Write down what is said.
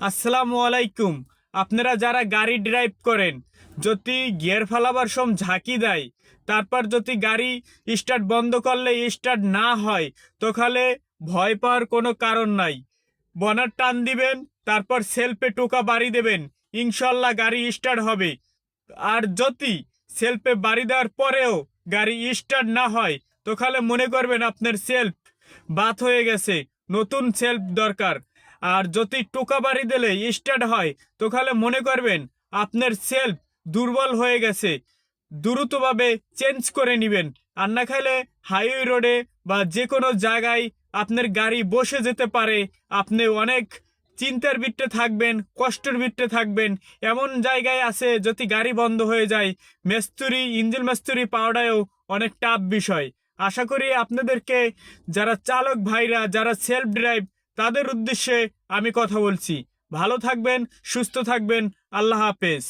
আসসালামু আলাইকুম। আপনারা যারা গাড়ি ড্রাইভ করেন, যদি গিয়ার ফালাবার সময় ঝাঁকি দেয়, তারপর যদি গাড়ি স্টার্ট বন্ধ করলে স্টার্ট না হয়, তাহলে ভয় পাওয়ার কোনো কারণ নাই। বনার টান দিবেন, তারপর সেলফে টোকা বাড়ি দেবেন, ইনশাল্লাহ গাড়ি স্টার্ট হবে। আর যদি সেলফে বাড়ি দেওয়ার পরেও গাড়ি স্টার্ট না হয়, তাহলে মনে করবেন আপনার সেলফ বাত হয়ে গেছে, নতুন সেলফ দরকার। আর যদি টোকা বাড়ি দিলে স্টার্ট হয়, তাহলে মনে করবেন আপনার সেলফ দুর্বল হয়ে গেছে, দ্রুতভাবে চেঞ্জ করে নেবেন। আর না খাইলে হাইওয়ে রোডে বা যে কোনো জায়গায় আপনার গাড়ি বসে যেতে পারে। আপনি অনেক চিন্তার ভিতরে থাকবেন, কষ্টের ভিতরে থাকবেন। এমন জায়গায় আছে যদি গাড়ি বন্ধ হয়ে যায়, মিস্ত্রি ইঞ্জিন মিস্ত্রি পাওয়াটাও অনেক টাফ বিষয়। আশা করি আপনাদেরকে, যারা চালক ভাইরা যারা সেলফ ড্রাইভ, তাদের উদ্দেশ্যে আমি কথা বলছি। ভালো থাকবেন, সুস্থ থাকবেন। আল্লাহ হাফেজ।